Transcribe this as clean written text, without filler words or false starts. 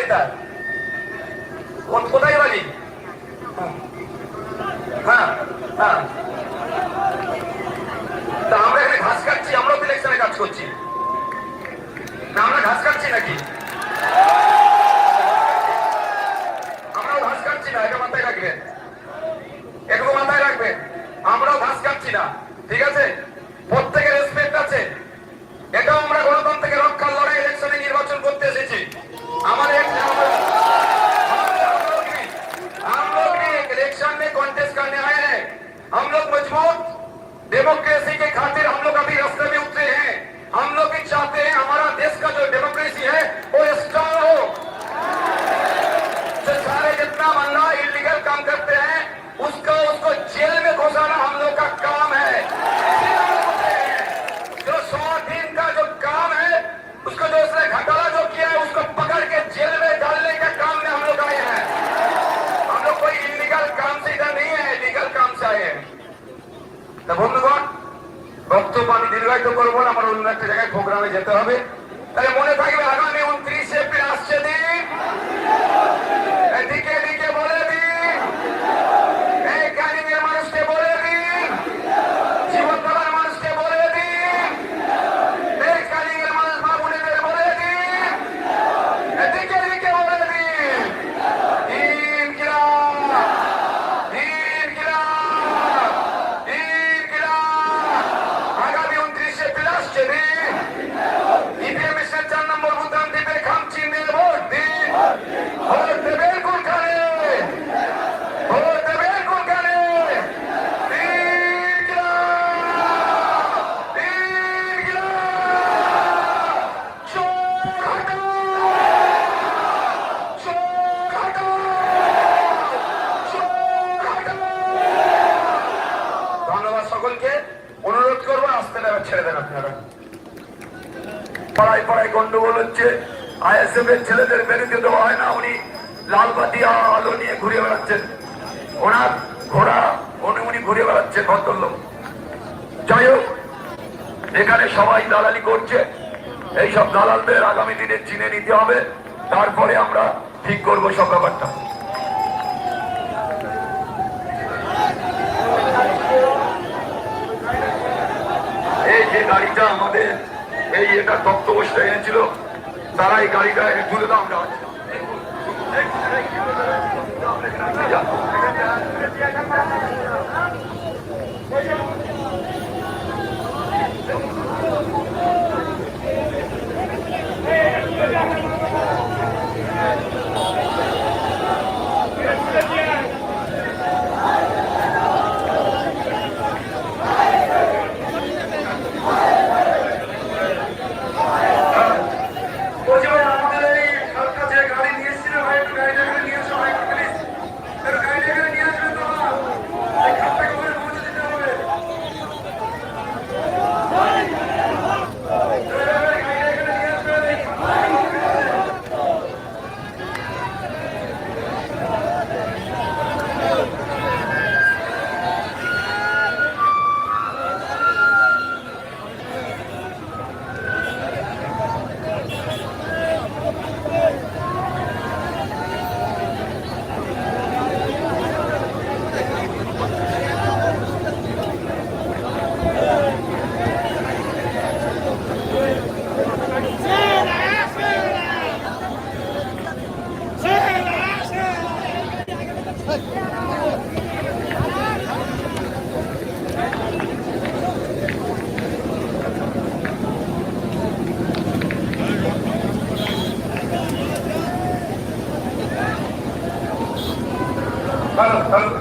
এটা? কোথায় বাড়ি? হ্যাঁ হ্যাঁ, তা আমরা এখানে ঘাস কাটছি, আমরাও ইলেকশনে কাজ করছি না? আমরা ঘাস কাটছি নাকি? আমরাও ঘাস কাটছি না, এটা মাথায় রাখবেন, এটুকু মাথায় রাখবেন। আমরাও ঘাস কাটছি না, ঠিক আছে? প্রত্যেকের রেসপেক্ট আছে। এটাও আমরা গণতন্ত্রকে রক্ষার লড়াই, ইলেকশনে নির্বাচন করতে এসেছি। আমাদের हम लोग भी इलेक्शन में कॉन्टेस्ट करने आए हैं। हम लोग मजबूत डेमोक्रेसी के खातिर हम लोग अभी रास्ते में उतरे हैं। हम लोग भी चाहते हैं हमारा देश का जो डेमोक्रेसी है वो स्ट्रांग हो। जो सारे जितना बंदा इलीगल काम करते हैं उसको जेल में घुसाना हम लोग का काम है। जो 100 दिन का जो काम है उसको, जो उसने घोटाला जो किया है उसको पकड़ के जेल में डालने का काम में हम लोग आए हैं। हम लोग कोई इलीगल काम से इधर नहीं है, लीगल काम से आए हैं। तो বন্ধুগণ, বক্তব্য আমি দীর্ঘায়িত করবো না, আমার অন্য একটা জায়গায় প্রোগ্রামে যেতে হবে। তাহলে মনে থাকবে আগামী 29 এপ্রিল আসছে দিন, এদিকে এদিকে বলে দিন, এই ক্যানিংয়ের মানুষকে বলে দিন, জীবনতলার মানুষকে বলে দিন, এই ক্যানিংয়ের মানুষ মা বোনেদের বলে দিন, এদিকে এদিকে বলে দিন, ইনকিলাব, ইনকিলাব, ইনকিলাব। আগামী 29 এপ্রিল আসছে দিন, ইভিএম এর 4 নম্বর বুতাম টিপে খামচি নিয়ে ভোট দিন। ভোট দেবেন কোনখানে? ভোট দেবেন কোনখানে? ইনকিলাব, ইনকিলাব। চোর হটাও, চোর হটাও, চোর হটাও। ধন্যবাদ সকলকে। অনুরোধ করবো আসতে না, ছেড়ে দেন আপনারা। পাড়ায় পাড়ায় গন্ডগোল হচ্ছে, আইএসএফ এর ছেলেদের বেরোতে দেওয়া হয় না। উনি লালবাতি আলো নিয়ে ঘুরে বেড়াচ্ছেন, ওনার ঘোড়া উনি ঘুরে বেড়াচ্ছেন ভদ্রলোক। যাই হোক, এখানে সবাই দালালি করছে, এইসব দালালদের আগামী দিনে চিনে নিতে হবে, তারপরে আমরা ঠিক করবো সব ব্যাপারটা। এই যে গাড়িটা আমাদের এই এটা তত্ত্ববস্থায় এনেছিল, তারা এই গাড়িটা তুলে দাও। আমরা Claro, claro.